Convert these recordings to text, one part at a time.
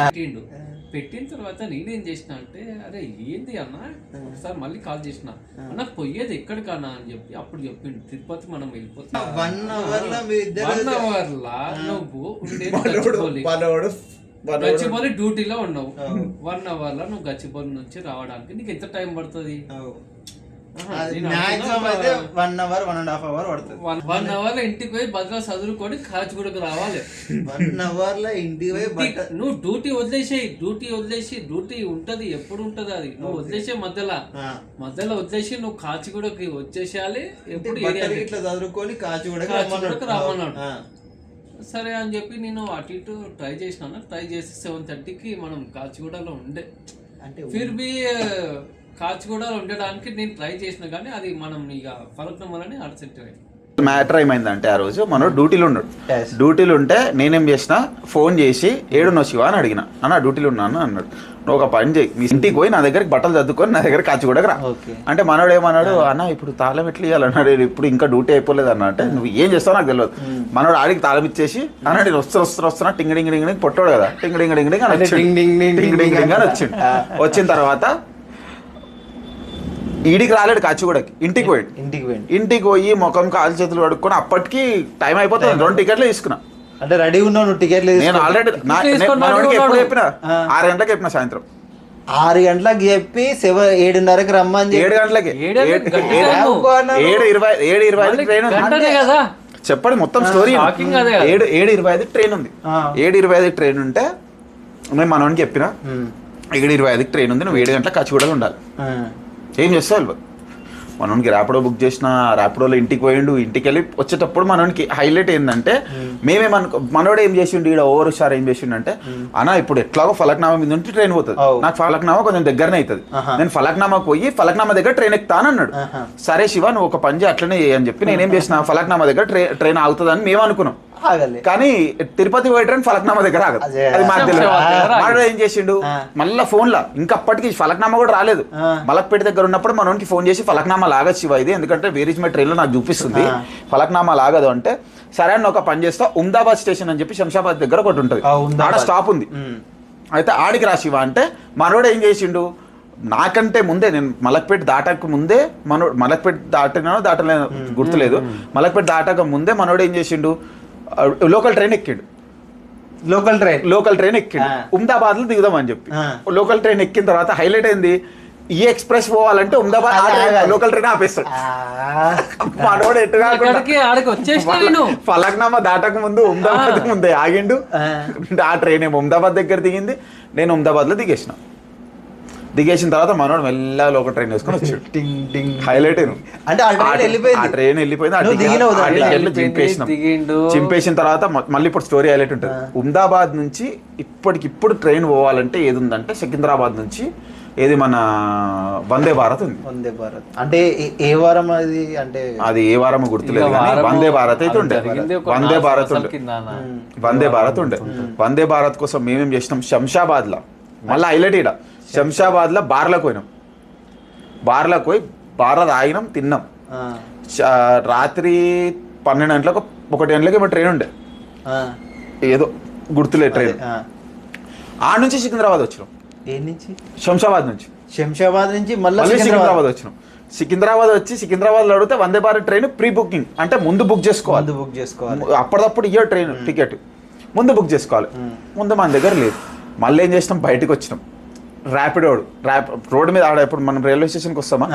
పెట్టిండు. పెట్టిన తర్వాత నేనేం చేసిన అంటే, అరే ఏంది అన్న, ఒకసారి మళ్ళీ కాల్ చేసిన, అన్న పోయేది ఎక్కడికన్నా అని చెప్పి అప్పుడు చెప్పిండు, తిరుపతి మనం వెళ్ళిపోతాం. 1 అవర్ లా నువ్వు ఉండేది గచ్చిబౌలి డ్యూటీలో ఉన్నావు. 1 అవర్ లా నువ్వు గచ్చిబౌలి నుంచి రావడానికి నీకు ఎంత టైం పడుతుంది? 1 అవర్ 1.5 అవర్ పడుతుంది. 1 అవర్ లో ఇంటికి పోయి భద్రా చదువుకొని కాచిగూడకు రావాలి. 1 అవర్ లో ఇంటికి పోయి నువ్వు డ్యూటీ వదిలేసి డ్యూటీ ఉంటది, ఎప్పుడు ఉంటది అది, నువ్వు వదిలేసే మధ్యలో వదిలేసి నువ్వు కాచిగూడకి వచ్చేసేయాలి. ఎప్పుడు ఇట్లా చదువుకొని కాచిగూడకు రామన్నాడు. సరే అని చెప్పి నేను అటు ఇటు ట్రై చేసినా. ట్రై చేసి 7:30కి మనం కాచిగూడలో ఉండే, అంటే ఫిర్ బి కాచిగూడలో ఉండడానికి నేను ట్రై చేసిన, కానీ అది మనం ఇక ఫలక్నమలని అడసెట్ మ్యాటర్ ఏమైందంటే, ఆ రోజు మనోడు డ్యూటీలు ఉంటే నేనేం చేసిన, ఫోన్ చేసి ఏడునో శివ అని అడిగిన, అన్న డ్యూటీలు ఉన్నాను అన్నాడు. నువ్వు ఒక పని చేయి, మీ ఇంటికి పోయి నా దగ్గరికి బట్టలు చదువుకొని నా దగ్గర కాచిగూడకు రా అంటే, మనోడు ఏమన్నాడు, అన్న ఇప్పుడు తాళం ఎట్లా ఇవ్వాలన్నాడు, ఇప్పుడు ఇంకా డ్యూటీ అయిపోలేదు అన్న అంటే, నువ్వు ఏం చేస్తావు నాకు తెలియదు. మనోడు ఆడికి తాళం ఇచ్చేసి అన్నాడు, నేను వస్తున్నా టింగ్ డింగ్ డింగ్ డింగ్ పొట్టాడు కదా, టింగ్ డింగ్ డింగ్ డింగ్ అని వచ్చిండు. వచ్చిన తర్వాత ఈడికి రాలేడు కాచిగూడకి, ఇంటికి పోయి ముఖం కాలు చేతులు కడుక్కొని అప్పటికి టైం అయిపోతుంది. 2 టికెట్లు తీసుకున్నా. అంటే రెడీ ఉన్నావు నువ్వు టికెట్లు? నేను ఆల్రెడీ ఎప్పుడు చెప్పినా 6 గంటలకు చెప్పిన, సాయంత్రం 6 గంటలకు చెప్పి 7:30కి రమ్మని. 7 గంటలకి 7:25 ట్రైన్ ఉంది. చెప్పండి మొత్తం స్టోరీ. 7:25 ట్రైన్ ఉంది. 7:25 ట్రైన్ ఉంటే నేను మనోడికి చెప్పిన, 7:25 ట్రైన్ ఉంది, నువ్వు 7 గంటలకు కాచిగూడలో ఉండాలి. ఏం చేస్తావు? మనోనికి ర్యాపిడో బుక్ చేసిన, ర్యాపిడోలో ఇంటికి పోయిండు. ఇంటికి వెళ్ళి వచ్చేటప్పుడు మనోనికి హైలైట్ ఏంటంటే, మనోడు ఏం చేసిండు, ఈడ ఓవర్ షార్ ఏం చేసిండు అంటే, అన్న ఇప్పుడు ఎట్లాగో ఫలక్నామా మీద ఉంటే ట్రైన్ పోతుంది, నాకు ఫలక్నామా కొంచెం దగ్గరనే అవుతుంది, నేను ఫలక్నామాకి పోయి ఫలక్నామా దగ్గర ట్రైన్ ఎక్కుతానన్నాడు. సరే శివ నువ్వు ఒక పని చేయి అట్లనే చేయని చెప్పి నేనేం చేసిన, ఫలక్నామా దగ్గర ట్రైన్ ఆగుతుందని మేము అనుకున్నాం. కానీ తిరుపతి పోయే ట్రైన్ ఫలక్నామా దగ్గర ఆగదు, అది మాకు తెలియదు. మనోడు ఏం చేసిండు, మళ్ళీ ఫోన్ లా ఇంకప్పటికి ఫలక్నామా కూడా రాలేదు, మలక్పేట దగ్గర ఉన్నప్పుడు మనోనికి ఫోన్ చేసి, ఫలక్నామా లాగదు శివ ఇది, ఎందుకంటే వేరీజ్ మై ట్రైన్ లో నాకు చూపిస్తుంది, ఫలక్నామా లాగదు అంటే, సరే అని ఒక పని చేస్తా, ఉమ్దాబాద్ స్టేషన్ అని చెప్పి శంషాబాద్ దగ్గర ఒకటి ఉంటుంది, ఆడ స్టాప్ ఉంది, అయితే ఆడికి రా శివ అంటే, మనోడు ఏం చేసిండు, నాకంటే ముందే, నేను మలక్పేట దాటక ముందే, మలక్పేట దాటలేను గుర్తులేదు, మలక్పేట దాటక ముందే మనోడు ఏం చేసిండు, లోకల్ ట్రైన్ ఎక్కిండు. ఉమ్దాబాద్ లో దిగుదామని చెప్పి లోకల్ ట్రైన్ ఎక్కిన తర్వాత హైలైట్ అయింది, ఈ ఎక్స్ప్రెస్ పోవాలంటే ఉమ్దాబాద్ లోకల్ ట్రైన్ ఆపేస్తాడు. మనోడు ఎట్టుగా ఫలక్నామా దాటక ముందు ఉమ్దాబాద్ ముందే ఆగిండు. ఆ ట్రైన్ ఏమో ఉమ్దాబాద్ దగ్గర దిగింది, నేను ఉమ్దాబాద్ లో దిగేసిన తర్వాత మనోడు మెల్లగా లోకల్ ట్రైన్ వేసుకొని వచ్చాడు. హైలైట్ అంటే ఆ ట్రైన్ వెళ్ళిపోయింది, చింపేసిన తర్వాత మళ్ళీ ఇప్పుడు స్టోరీ హైలైట్ ఉంటుంది. ఉమ్దాబాద్ నుంచి ఇప్పటికిప్పుడు ట్రైన్ పోవాలంటే ఏది ఉందంటే, సికింద్రాబాద్ నుంచి ఏది మన వందే భారత్ ఉంది. అంటే ఏ వారం అది, అంటే అది ఏ వారం గుర్తులేదు కానీ వందే భారత్ అయితే ఉండే, వందే భారత్ ఉండే. వందే భారత్ కోసం మేమేం చేసినాం, శంషాబాద్ లో మళ్ళీ హైలైట్ ఇడ శంషాబాద్ లో బార్లకు పోయినాం. బార్లకు పోయి బార్ల తాగినాం, తిన్నాం. రాత్రి 12 గంటలకు 1 గంటలకి ఏమో ట్రైన్ ఉండే, ఏదో గుర్తులేదు ట్రైన్. ఆ నుంచి సికింద్రాబాద్ వచ్చినాం. శంషాబాద్ నుంచి మళ్ళీ సికింద్రాబాద్ వచ్చినాం. సికింద్రాబాద్ వచ్చి సికింద్రాబాద్ లో అడిగితే Vande Bharat train pre booking, అంటే ముందు బుక్ చేసుకోవాలి. అప్పటిదప్పుడు ఇయ్యో ట్రైన్ టికెట్ ముందు బుక్ చేసుకోవాలి. ముందు మన దగ్గర లేదు. మళ్ళీ ఏం చేసినాం, బయటకు వచ్చినాం. రోడ్డు మీద ఆడ, ఇప్పుడు మనం రైల్వే స్టేషన్కి వస్తామా,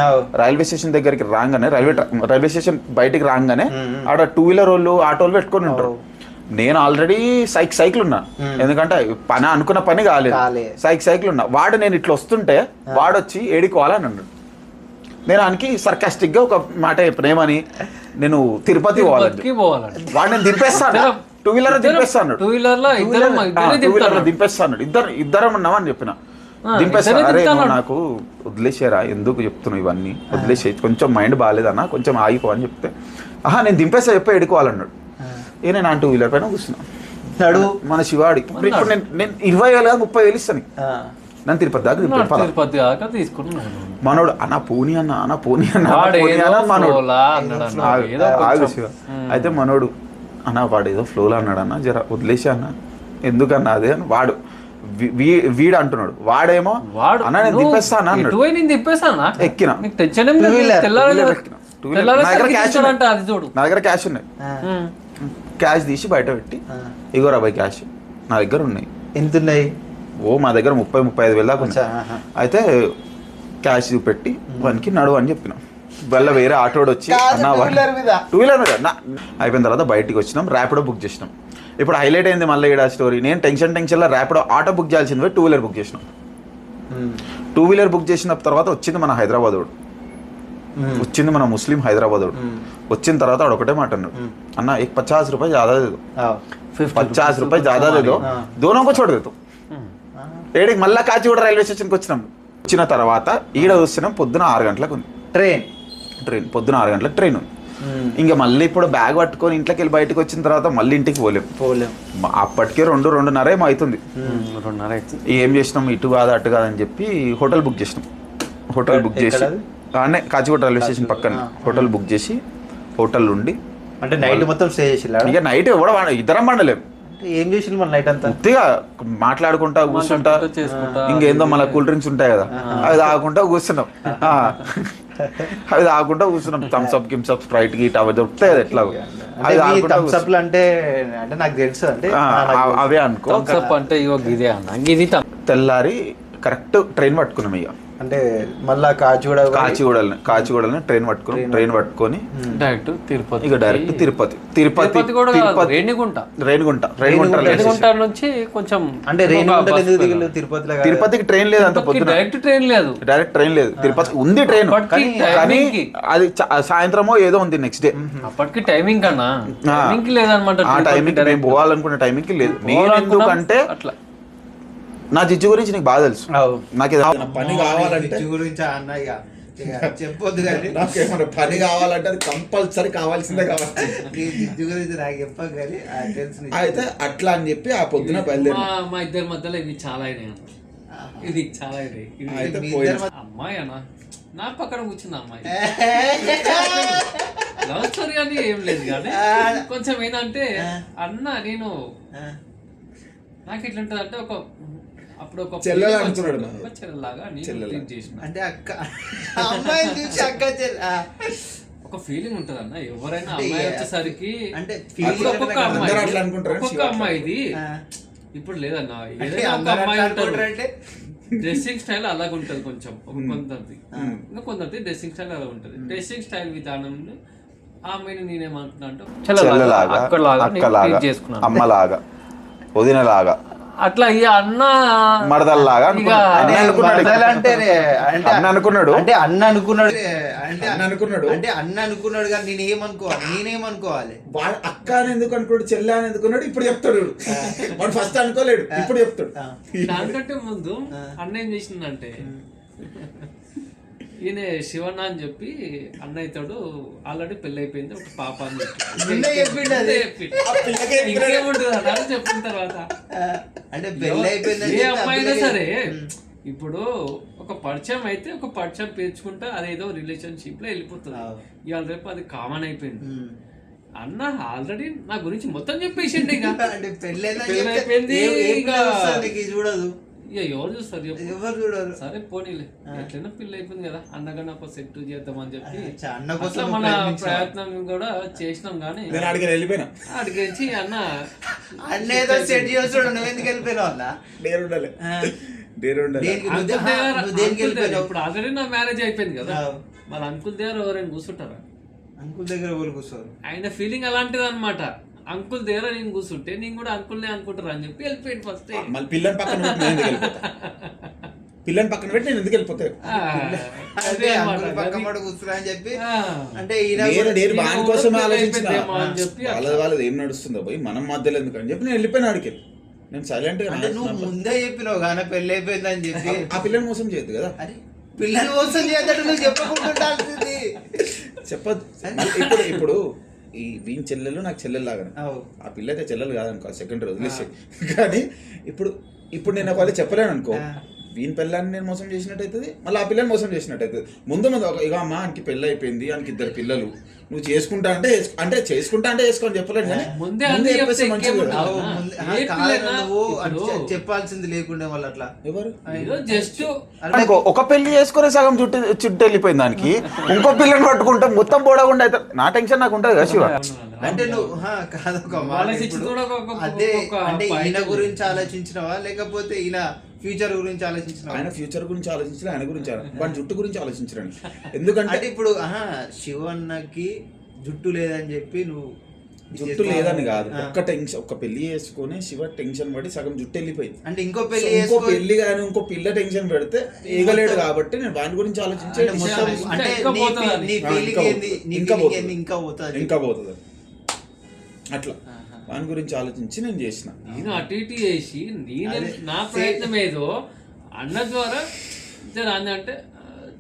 రైల్వే స్టేషన్ దగ్గరికి రాగానే, రైల్వే స్టేషన్ బయటికి రాగానే ఆడ 2 వీలర్ వాళ్ళు ఆటోలు పెట్టుకొని ఉంటారు. నేను ఆల్రెడీ సైకిల్ ఉన్నా, ఎందుకంటే అనుకున్న పని కాలేదు, సైకిల్ ఉన్నా. వాడు నేను ఇట్లా వస్తుంటే వాడు వచ్చి ఏడుకోవాలని అన్నాడు. నేను ఆయనకి సర్కాస్టిక్ గా ఒక మాట చెప్పినేమని, నేను తిరుపతి పోవాలని. వాడు నేను దింపేస్తాను, 2 వీలర్ దింపేస్తాను, దింపేస్తాను, ఇద్దరం ఉన్నామని చెప్పిన. దింపేస్తా, అరే నాకు వదిలేసారా, ఎందుకు చెప్తున్నావు ఇవన్నీ, వదిలేసే, కొంచెం మైండ్ బాగాలేదన్నా, కొంచెం ఆగిపో అని చెప్తే, నేను దింపేస్తా చెప్పి ఎడుకోవాలన్నాడు. నేను 2 వీలర్ పైన కూర్చున్నాడు మన శివాడి. ఇప్పుడు నేను 20,000 30,000 ఇస్తాను, నన్ను తిరుపతి దాకా తీసుకున్నాను. మనోడు అన్న పోనీ అన్న మనోడు ఆగు శివ. అయితే మనోడు అన్న వాడు ఏదో ఫ్లోలో అన్నాడు అన్న, జర వదిలేసా అన్న, ఎందుకన్నా అదే అని వీడు అంటున్నాడు, వాడేమో అన్న నేను తిప్పేస్తా అన్న అన్నాడు. నేను తిప్పేస్తానా ఎక్కిన నీకు టెన్షన్ ఏం లేదు. నా దగ్గర క్యాష్ ఉన్నాయి, క్యాష్ తీసి బయట పెట్టి ఇగో రాబాయ్ క్యాష్ నా దగ్గర ఉన్నాయి. ఎంత ఉన్నాయి? ఓ మా దగ్గర 30-35 వేలు దాకా ఉన్నాయి. అయితే క్యాష్ చూపెట్టి వానికి నడువు అని చెప్పినాం. వల్ల వేరే ఆటోడు వచ్చి అన్న 2 వీలర్ మీద అయిపోయిన తర్వాత బయటికి వచ్చినాం, ర్యాపిడో బుక్ చేసినాం. ఇప్పుడు హైలైట్ అయింది మళ్ళీ ఈడ స్టోరీ. నేను టెన్షన్లో ర్యాపిడో ఆటో బుక్ చేయాల్సింది పోయి 2 వీలర్ బుక్ చేసినాం. 2 వీలర్ బుక్ చేసిన తర్వాత వచ్చింది మన హైదరాబాద్ వాడు, వచ్చింది మన ముస్లిం హైదరాబాద్ వాడు. వచ్చిన తర్వాత వాడు ఒకటే మాట అన్నాడు, అన్న 50 రూపాయలు ज़्यादा दे दो, 50 రూపాయలు ज़्यादा दे दो, दोनों को छोड़ देतो. ఏడికి మళ్ళీ కాచిగూడ రైల్వే స్టేషన్కి వచ్చినాం. వచ్చిన తర్వాత ఈడ చూస్తున్నాం పొద్దున 6 గంటలకు ఉంది ట్రైన్, పొద్దున 6 గంటలకు ట్రైన్ ఉంది. ఇంకా మళ్ళీ ఇప్పుడు బ్యాగ్ పట్టుకొని ఇంట్లోకి వెళ్ళి బయటకు వచ్చిన తర్వాత మళ్ళీ ఇంటికి పోలేం. అప్పటికే 2-2:30 ఏమో అవుతుంది. ఏం చేసినాం, ఇటు కాదు అటు కాదని చెప్పి హోటల్ బుక్ చేసినాం. హోటల్ బుక్ చేసి అనే కాచిగూడ రైల్వే స్టేషన్ పక్కన హోటల్ బుక్ చేసి హోటల్ ఉండి అంటే నైట్ మొత్తం స్టే చేసి ఇక నైట్ కూడా ఇద్దరం పండలేం. ఏం చేసిండు మన నైట్ అంతా ఉత్తిగా మాట్లాడుకుంటా కూర్చుంటా, ఇంకేందో మళ్ళీ కూల్ డ్రింక్స్ ఉంటాయి కదా అవి తాగుకుంటా కూర్చున్నాం. అవి తాగుకుంటా కూర్చున్నాం. థమ్స్అప్ గిమ్సప్ స్ప్రైట్ గీట్ అవి దొరుకుతాయి కదా ఎట్లా అంటే నాకు తెలుసు అంటే అవే అనుకో. అంటే తెల్లారి కరెక్ట్ ట్రైన్ పట్టుకున్నాం. ఇక అంటే మళ్ళా కాచిగూడని ట్రైన్ పట్టుకొని డైరెక్ట్ తిరుపతి, ఇక డైరెక్ట్ తిరుపతి రేణిగుంట నుంచి కొంచెం అంటే తిరుపతికి ట్రైన్ లేదు, అంత పొద్దున డైరెక్ట్ ట్రైన్ లేదు. తిరుపతి ఉంది ట్రైన్, కానీ అది సాయంత్రమో ఏదో ఉంది నెక్స్ట్ డే. అప్పటికి టైమింగ్ కన్నా లేదనమాట. ఆ టైమింగ్ నేను పోవాలనుకునే టైమింగ్ లేదు. నేను ఎందుకంటే అట్లా నా జిజ్జు గురించి నీకు బాగా తెలుసు. నాకు పని కావాలంటే చెప్పొద్దు కానీ నాకేమన్నా పని కావాలంటే అది కంపల్సరీ కావాల్సిందే కావాలి. జిజ్జు గురించి నాకు చెప్పాలి కానీ తెలుసు. అయితే అట్లా అని చెప్పి ఆ పొద్దున బయలుదేరి మా ఇద్దరి మధ్యలో ఇది చాలా అయినాయి, ఇది చాలా అయినాయి. అమ్మాయి అన్న నా పక్కన కూర్చుంది అమ్మాయి. లవ్ స్టోరీ అని ఏం లేదు కానీ కొంచెం ఏంటంటే అన్న నేను నాకు ఎట్లుంటది అంటే అప్పుడు ఒక చెల్లెలాగా చేసిన అంటే అక్క అమ్మాయి చూసి అక్క ఒక ఫీలింగ్ ఉంటది అన్న. ఎవరైనా అమ్మాయి వచ్చేసరికి అంటే ఒక్కొక్క అమ్మాయిది ఇప్పుడు లేదన్నా. ఏదైనా ఒక అమ్మాయి ఉంటుంది, డ్రెస్సింగ్ స్టైల్ అలాగ ఉంటది కొంచెం కొందరిది, ఇంకా కొందరిది డ్రెస్సింగ్ స్టైల్ అలా ఉంటది. డ్రెస్సింగ్ స్టైల్ విధానం ఆ అమ్మాయిని నేనేమంటున్నా అంటే అమ్మలాగా వదినలాగా అట్లా ఈ అన్న మరదల్లాగా అనుకున్నాడు. అంటే అన్న అనుకున్నాడు కానీ నేనేమనుకోవాలి అక్క అని ఎందుకు అనుకోడు, చెల్లె అని ఎందుకున్నాడు ఇప్పుడు చెప్తాడు. వాడు ఫస్ట్ అనుకోలేడు, ఇప్పుడు చెప్తాడు. దానికంటే ముందు అన్న ఏం చేసిందంటే ఈయన శివన్న అని చెప్పి అన్నయ్యతోడు ఆల్రెడీ పెళ్లి అయిపోయింది, ఒక పాప అని ఇంకేముంటుంది అని చెప్పిన తర్వాత అంటే ఏ అమ్మాయి అయినా సరే ఇప్పుడు ఒక పరిచయం అయితే ఒక పరిచయం పేర్చుకుంటే అదేదో రిలేషన్షిప్ లో వెళ్ళిపోతుంది. ఇవాళ రేపు అది కామన్ అయిపోయింది. అన్న ఆల్రెడీ నా గురించి మొత్తం చెప్పేసిండి. ఇక పెళ్లి అయిపోయింది, చూడదు ఇక ఎవరు చూస్తారు, ఎవరు చూడరు. సరే పోనీలే, ఎట్లైనా పిల్ల అయిపోయింది కదా, అన్నగా నాకు సెట్ చేద్దామని చెప్పి అట్లా మన ప్రయత్నం కూడా చేసినాం. కానీ అడిగించి అన్న ఏదో సెట్ చేస్తాడు, నువ్వు ఎందుకు వెళ్ళిపోయినావు అన్న? ఇప్పుడు ఆల్రెడీ నా మ్యారేజ్ అయిపోయింది కదా, వాళ్ళ అంకుల్ దగ్గర ఎవరైనా కూర్చుంటారా? అంకుల్ దగ్గర ఎవరు కూర్చోరు. ఆయన ఫీలింగ్ అలాంటిది అనమాట. అంకుల్ దగ్గర నేను కూర్చుంటే నేను కూడా అంకుల్నే అనుకుంటారు అని చెప్పి వెళ్ళిపోయింది. ఫస్ట్ పిల్లని పక్కన పెట్టి నేను ఎందుకు వెళ్ళిపోతాను అని చెప్పి అంటే కోసమే ఆలోచించిన వాళ్ళది ఏం నడుస్తుందో పోయి మనం మధ్యలో ఎందుకు అని చెప్పి నేను వెళ్ళిపోయిన ఆడికి. నేను సైలెంట్ గా నువ్వు ముందే చెప్పినావు కానీ పెళ్లి అయిపోయింది అని చెప్పి ఆ పిల్లని మోసం చేయొద్దు కదా. పిల్లలు మోసం చేయద్దు, నువ్వు చెప్పకుండా చెప్పదు. ఇప్పుడు ఈ వీని చెల్లెలు నాకు చెల్లెలు లాగా, ఆ పిల్ల అయితే చెల్లెలు కాదనుకో, సెకండరీ వదిలేసి. కానీ ఇప్పుడు నేను ఒకవేళ చెప్పలేను అనుకో, వీని పిల్లని నేను మోసం చేసినట్టు అవుతుంది, మళ్ళీ ఆ పిల్లని మోసం చేసినట్టు అవుతుంది. ముందు ఇక అమ్మ ఆయనకి పెళ్ళి అయిపోయింది, ఆయనకి 2 పిల్లలు, నువ్వు చేసుకుంటా అంటే చేసుకుంటా అంటే చేసుకోని చెప్పలేను కానీ ముందే చెప్పేస్తే మంచిది కదా. చెప్పాల్సింది లేకుండా వాళ్ళు అట్లా ఎవరు జస్ట్ ఒక పెళ్లి చేసుకునే సగం చుట్టూ వెళ్ళిపోయింది దానికి ఇంకో పిల్లని పట్టుకుంటే మొత్తం పోడకుండా అయితే నా టెన్షన్ నాకు ఉంటుంది కదా శివ. అంటే నువ్వు కాదు అదే అంటే ఈయన గురించి ఆలోచించినవా లేకపోతే ఈయన ఫ్యూచర్ గురించి ఆలోచించిన? ఆయన ఫ్యూచర్ గురించి ఆలోచించిన, ఆయన గురించి వాడి జుట్టు గురించి ఆలోచించండి. ఎందుకంటే ఇప్పుడు శివన్నకి జుట్టు లేదని చెప్పి నువ్వు జుట్టు లేదని కాదు, ఒక్క పెళ్లి చేసుకుని శివ టెన్షన్ పడి సగం జుట్టు వెళ్ళిపోయింది. అంటే ఇంకో పెళ్లి కానీ ఇంకో పిల్ల టెన్షన్ పెడితే ఈగలేడు కాబట్టి నేను వాడి గురించి ఆలోచించే ఇంకా పోతుంది అట్లా వాని గురించి ఆలోచించి నేను చేసిన. నేను అటు ఇటు చేసి నా ప్రయత్నం ఏదో అన్న ద్వారా అంటే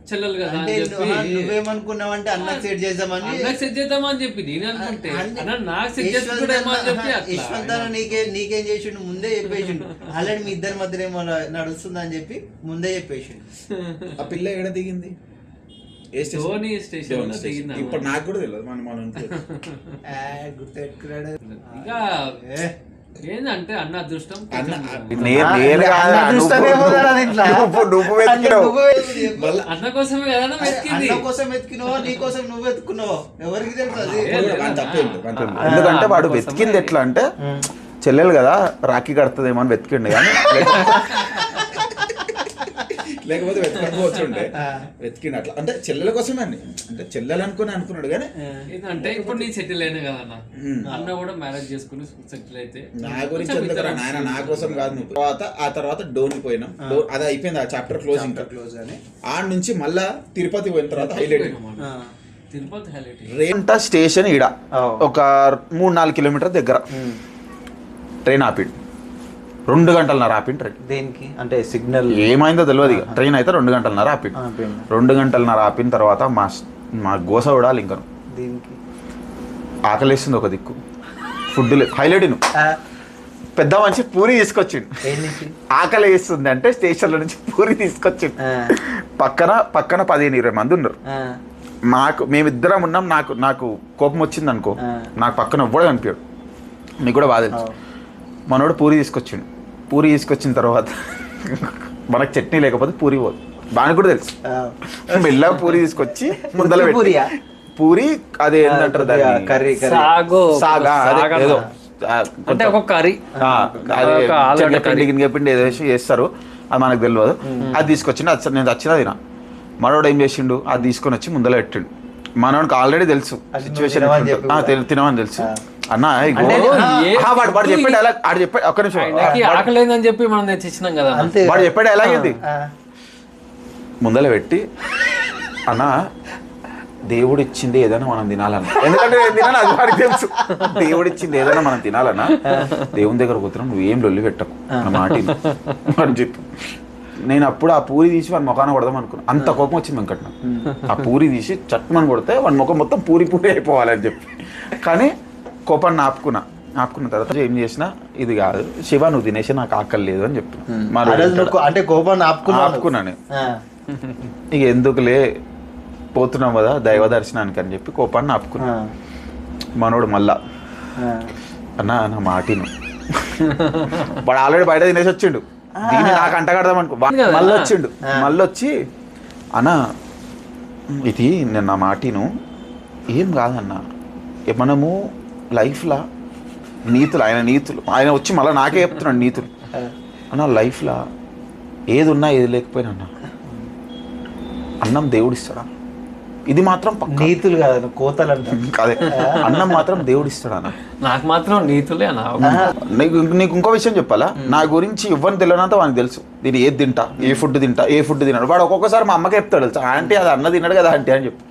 చెల్లెలు కదా అని చెప్పి నువ్వేమనుకున్నావంటే అన్నకు సెట్ చేద్దామని చెప్పి నేను అనుకుంటే అన్న నాకు సెట్ చేసుకుంటామో అని చెప్పి యశ్వంత్ నీకేం చేసిండు ముందే చెప్పేసిండు. ఆల్రెడీ మీ ఇద్దరి మధ్య ఏమో నడుస్తుంది అని చెప్పి ముందే చెప్పేసిండు. ఆ పిల్ల ఎక్కడ దిగింది? స్టేషన్ ఇప్పుడు నాకు కూడా తెలియదు మన గుర్తెట్టుకున్నాడు. ఇక ఏంటంటే అన్న అదృష్టం అన్న కోసమే కదా అన్న కోసం వెతికినవో నీ కోసం నువ్వు వెతుకున్నావో ఎవరికి తెలుసు అది. ఎందుకంటే వాడు వెతికింది ఎట్లా అంటే చెల్లెలు కదా రాఖీ కడుతుందేమో అని వెతికిండు కానీ లేకపోతే వెతకపోతుండే వెతికిండు అట్లా. అంటే చెల్లెల కోసమే అండి, అంటే చెల్లెలు అనుకున్నాడు కానీ అంటే ఇప్పుడు నీ సెటిల్ అయినా కదా అన్న, అన్న కూడా మ్యారేజ్ చేసుకుని సెటిల్ అయితే నా గురించి ఎందుకు నాయన, నా కోసం కాదు. నువ్వు ఆ తర్వాత డోన్ పోయినాం, అది అయిపోయింది ఆ చాప్టర్ క్లోజ్ అని. ఆ నుంచి మళ్ళా తిరుపతి పోయిన తర్వాత హైలైట్ తిరుపతి హైలైట్ రేంట స్టేషన్ ఈడ ఒక 3-4 కిలోమీటర్ దగ్గర ట్రైన్ ఆపిడు. 2 గంటలన్నర ఆపిండు ట్రైన్. దేనికి అంటే సిగ్నల్ ఏమైందో తెలియదు. ట్రైన్ అయితే 2 గంటలన్నర ఆపిండు. 2 గంటలన్నర ఆపిన తర్వాత మా గోస ఉడాలి ఇంకా. దీనికి ఆకలేస్తుంది ఒక దిక్కు, ఫుడ్ హైలైట్. పెద్ద మనిషి పూరి తీసుకొచ్చిండు. ఆకలి వేస్తుంది అంటే స్టేషన్లో నుంచి పూరి తీసుకొచ్చిండు. పక్కన 15-20 మంది ఉన్నారు. మేమిద్దరం ఉన్నాం. నాకు కోపం వచ్చింది అనుకో, నాకు పక్కన ఎవ్వడే కనిపించాడు. నీకు కూడా బాధ తెలుసు. మనోడు పూరి తీసుకొచ్చిండు. పూరి తీసుకొచ్చిన తర్వాత మనకు చట్నీ లేకపోతే పూరి పోదు, దానికి కూడా తెలుసు. మెల్లగా పూరి తీసుకొచ్చి ముందర పూరి అదే ఏంటంటారు పిండి ఏదో చేస్తారు, అది మనకు తెలియదు. అది తీసుకొచ్చిండు. నేను వచ్చినా తినా. మనోడు ఏం చేసిండు, అది తీసుకొని వచ్చి ముందర పెట్టిండు. మనోడికి ఆల్రెడీ తెలుసు సిచ్యువేషన్ తినమని తెలుసు. అన్న వాడు చెప్పాడు ఎలా, ఆడు చెప్పాడు ఒక్క నిమిషం, ఆకలేదని చెప్పి మనం తెచ్చినాం కదా, వాడు చెప్పాడు ఎలాగైంది ముందర పెట్టి, అన్న దేవుడు ఇచ్చింది ఏదైనా మనం తినాలన్నా, ఎందుకంటే నేను తినాలి అది వాడికి తెలుసు. దేవుడు ఇచ్చింది ఏదైనా మనం తినాలన్నా దేవుని దగ్గర కూతురం నువ్వు ఏం లొల్లి పెట్టకు నా మాట అని చెప్పి. నేను అప్పుడు ఆ పూరి తీసి వాడి ముఖాన కొడదాం అనుకున్నా. అంత కోపం వచ్చింది వెంకట. ఆ పూరి తీసి చట్మని కొడితే వాడి ముఖం మొత్తం పూరి అయిపోవాలని చెప్పి. కానీ కోపాన్ని ఆపుకున్న తర్వాత ఏం చేసినా ఇది కాదు శివ నువ్వు తినేసి నాకు ఆకలి లేదు అని చెప్పి అంటే కోపాన్ని ఆపుకున్నాను. ఇక ఎందుకులే పోతున్నాం కదా దైవ దర్శనానికి అని చెప్పి కోపాన్ని ఆపుకున్నా. మనోడు మళ్ళా అన్న నా మాటిను, వాడు ఆల్రెడీ బయట తినేసి వచ్చిండు. దీన్ని నాకు అంటగడదాం అనుకో, మళ్ళీ వచ్చి అన్న ఇది నేను నా మాటిను ఏం కాదన్న, మనము లైఫ్లో ఆయన వచ్చి మళ్ళీ నాకే చెప్తున్నాడు నీతులు. అన్న లైఫ్లో ఏది ఉన్నా ఏది లేకపోయినా అన్న అన్నం దేవుడు ఇస్తాడా, ఇది మాత్రం నీతులు కాదు కోతలు అదే అన్నం మాత్రం దేవుడు ఇస్తాడా అన్న. నాకు మాత్రం నీతులే అన్న. నీకు ఇంకో విషయం చెప్పాలా, నా గురించి ఇవ్వని తెలియనంత వానికి తెలుసు. నేను ఏది తింటా, ఏ ఫుడ్ తిన్నాడు. వాడు ఒక్కొక్కసారి మా అమ్మకి చెప్తాడు తెలుసు, ఆంటీ అది అన్న తిన్నాడు కదా ఆంటీ అని చెప్పి.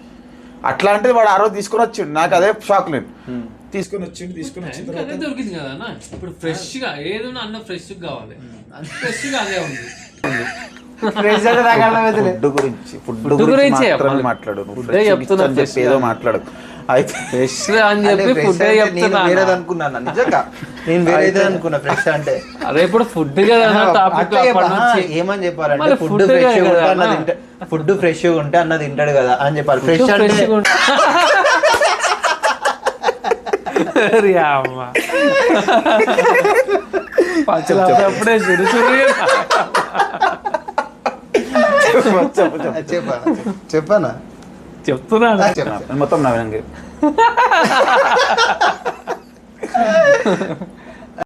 అట్లాంటిది వాడు ఆ రోజు తీసుకొని వచ్చిండు. నాకు అదే షాక్. నేను తీసుకొని వచ్చిన దొరికింది కదా అన్న. ఇప్పుడు ఫ్రెష్ గా ఏదైనా అన్న ఫ్రెష్ కావాలి, ఫ్రెష్ గా అదే ఉంది. ఫుడ్ గురించి మాట్లాడు, ఏదో మాట్లాడు. వేరేది అనుకున్నాను నిజంగా, నేను వేరేదే అనుకున్నా. ఫ్రెష్ అంటే అదే ఇప్పుడు ఫుడ్ ఏమని చెప్పాలంటే ఫుడ్ ఫ్రెష్ ఉంటే అన్నది తింటాడు కదా అని చెప్పాలి. ఫ్రెష్ అంటే పచ్చలప్పుడే చురు చెప్పానా చెప్తున్నాను మొత్తం నవ్వినంగా